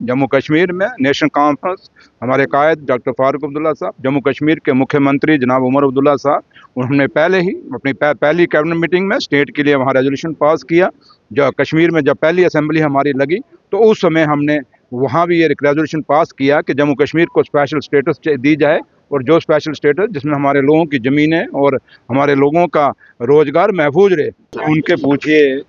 जम्मू कश्मीर में national conference हमारे कायद doctor Farooq Abdullah साहब, जम्मू कश्मीर के मुख्यमंत्री जनाब उमर अब्दुल्ला साहब, उन्होंने पहले ही अपनी पहली कैबिनेट मीटिंग में स्टेट के लिए वहाँ रेजोल्यूशन पास किया। जो कश्मीर में जब पहली असेंबली हमारी लगी तो उस समय हमने वहाँ भी ये रेजोल्यूशन पास किया कि जम्मू कश्मीर को स्पेशल स्टेटस दी जाए, और जो स्पेशल स्टेटस जिसमें हमारे लोगों की ज़मीनें और हमारे लोगों का रोज़गार महफूज रहे। उनके पूछिए,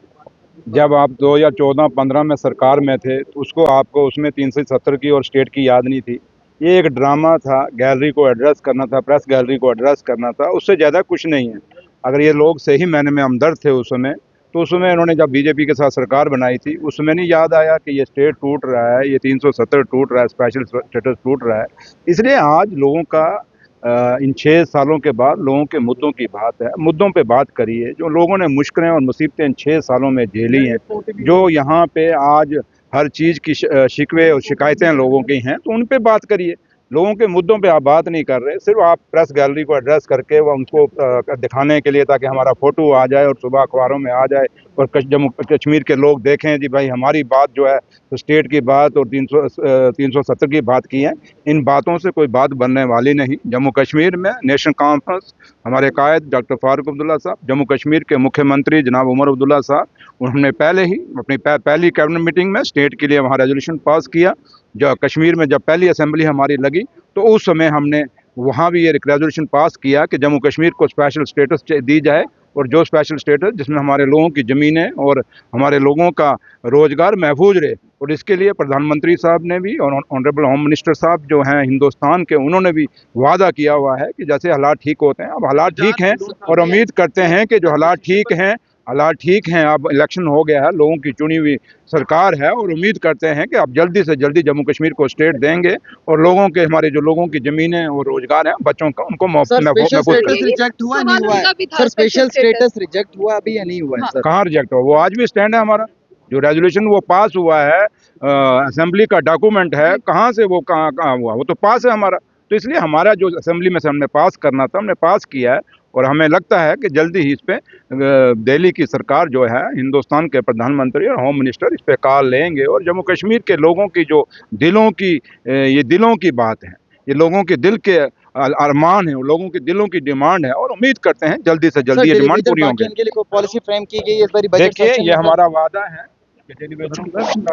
जब आप 2014-15 में सरकार में थे तो उसको आपको उसमें 370 की और स्टेट की याद नहीं थी। ये एक ड्रामा था, गैलरी को एड्रेस करना था, प्रेस गैलरी को एड्रेस करना था, उससे ज़्यादा कुछ नहीं है। अगर ये लोग सही मायने में हमदर्द थे उस समय, तो उस समय इन्होंने जब बीजेपी के साथ सरकार बनाई थी उस समय नहीं याद आया कि ये स्टेट टूट रहा है, ये 370 टूट रहा है, स्पेशल स्टेटस टूट रहा है। इसलिए आज लोगों का इन 6 सालों के बाद लोगों के मुद्दों की बात है, मुद्दों पे बात करिए। जो लोगों ने मुश्किलें और मुसीबतें इन 6 सालों में झेली हैं, जो यहाँ पे आज हर चीज़ की शिकवे और शिकायतें लोगों की हैं, तो उन पे बात करिए। लोगों के मुद्दों पे आप बात नहीं कर रहे, सिर्फ आप प्रेस गैलरी को एड्रेस करके वो उनको दिखाने के लिए, ताकि हमारा फोटो आ जाए और सुबह अखबारों में आ जाए और जम्मू कश्मीर के लोग देखें जी भाई हमारी बात जो है तो स्टेट की बात और 370 की बात की है। इन बातों से कोई बात बनने वाली नहीं। जम्मू कश्मीर में नेशनल कॉन्फ्रेंस हमारे कायद डॉक्टर फारूक अब्दुल्ला साहब, जम्मू कश्मीर के मुख्यमंत्री जनाब उमर अब्दुल्ला साहब, उन्होंने पहले ही अपनी पहली कैबिनेट मीटिंग में स्टेट के लिए वहाँ रेजोल्यूशन पास किया। जो कश्मीर में जब पहली असेंबली हमारी लगी तो उस समय हमने वहाँ भी ये रेजोल्यूशन पास किया कि जम्मू कश्मीर को स्पेशल स्टेटस दी जाए, और जो स्पेशल स्टेटस जिसमें हमारे लोगों की ज़मीनें और हमारे लोगों का रोज़गार महफूज रहे। और इसके लिए प्रधानमंत्री साहब ने भी और ऑनरेबल होम मिनिस्टर साहब जो हैं हिंदुस्तान के, उन्होंने भी वादा किया हुआ है कि जैसे हालात ठीक होते हैं, अब हालात ठीक हैं और उम्मीद करते हैं कि जो हालात ठीक हैं, अब इलेक्शन हो गया है, लोगों की चुनी हुई सरकार है, और उम्मीद करते हैं कि अब जल्दी से जल्दी जम्मू कश्मीर को स्टेट देंगे और लोगों के, हमारे जो लोगों की ज़मीनें और रोज़गार हैं बच्चों का, उनको रिजेक्ट हुआ नहीं हुआ है सर? स्पेशल स्टेटस रिजेक्ट हुआ अभी या नहीं हुआ है सर? कहाँ रिजेक्ट हुआ? वो आज भी स्टैंड है हमारा। जो रेजोल्यूशन वो पास हुआ है, असेंबली का डॉक्यूमेंट है, कहाँ से वो कहाँ हुआ? वो तो पास है हमारा। तो इसलिए हमारा जो असेंबली में से हमने पास करना था हमने पास किया है, और हमें लगता है कि जल्दी ही इस पे दिल्ली की सरकार जो है, हिंदुस्तान के प्रधानमंत्री और होम मिनिस्टर इस पे कॉल लेंगे, और जम्मू कश्मीर के लोगों की जो ये दिलों की बात है, ये लोगों के दिल के अरमान है, लोगों के दिलों की डिमांड है, और उम्मीद करते हैं जल्दी से जल्दी ये डिमांड पूरी होगी। इनके लिए कोई पॉलिसी फ्रेम की गई है इस बार बजट देखिए, ये हमारा वादा है कि डेलीवेशन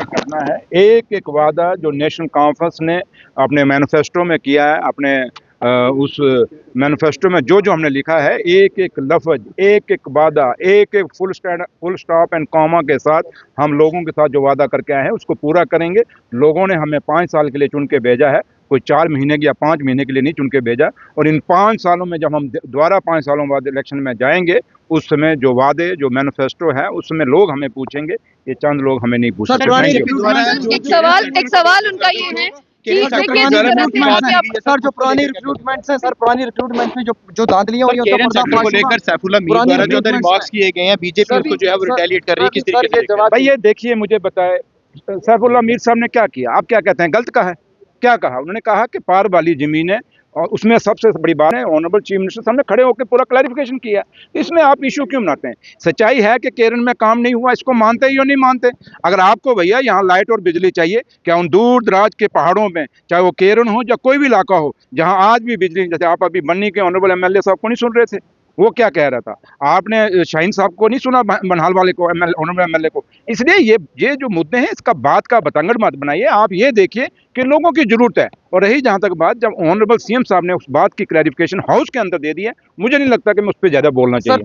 करना है। एक एक वादा जो नेशनल कॉन्फ्रेंस ने अपने मैनिफेस्टो में किया है, अपने उस मैनिफेस्टो में जो हमने लिखा है, एक एक लफ्ज, एक एक वादा, एक एक फुल स्टॉप एंड कॉमा के साथ हम लोगों के साथ जो वादा करके आए हैं उसको पूरा करेंगे। लोगों ने हमें 5 साल के लिए चुन के भेजा है, कोई 4 महीने या 5 महीने के लिए नहीं चुन के भेजा। और इन 5 सालों में जब हम दोबारा 5 सालों बाद इलेक्शन में जाएंगे, उस समय जो वादे, जो मैनिफेस्टो है, उस समय लोग हमें पूछेंगे, ये चंद लोग हमें नहीं पूछ सकते। एक सवाल उनका ये है कि सर जो पुरानी रिक्रूटमेंट है, सर पुरानी रिक्रूटमेंट में जो धांधलियां हुई हैं को लेकर सैफुल्लाह मीर द्वारा जो रिमार्क्स किए गए हैं, बीजेपी उसको जो है वो रिटेलिएट कर रही है, किस तरीके से? भाई ये देखिए, मुझे बताए सैफुल्लाह मीर साहब ने क्या किया? आप क्या कहते हैं? गलत कहा है? क्या कहा उन्होंने? कहा कि पार वाली जमीन है, और उसमें सबसे बड़ी बात है ऑनरेबल चीफ मिनिस्टर साहब ने खड़े होकर पूरा क्लैरिफिकेशन किया। इसमें आप इशू क्यों बनाते हैं? सच्चाई है कि केरन में काम नहीं हुआ, इसको मानते ही या नहीं मानते? अगर आपको भैया यहाँ लाइट और बिजली चाहिए, क्या उन दूर दराज के पहाड़ों में, चाहे वो केरन हो या कोई भी इलाका हो, जहाँ आज भी बिजली, जैसे आप अभी बन्नी के ऑनरेबल एमएलए साहब को नहीं सुन रहे थे, वो क्या कह रहा था? आपने शाहीन साहब को नहीं सुना, बनहाल वाले को, ऑनरेबल एमएलए को? इसलिए ये जो मुद्दे हैं, इसका बात का बतंगड़ मत बनाइए। आप ये देखिए कि लोगों की जरूरत है। और रही जहां तक बात, जब ऑनरेबल सीएम साहब ने उस बात की क्लैरिफिकेशन हाउस के अंदर दे दी है, मुझे नहीं लगता कि मैं उस पर ज्यादा बोलना चाहिए।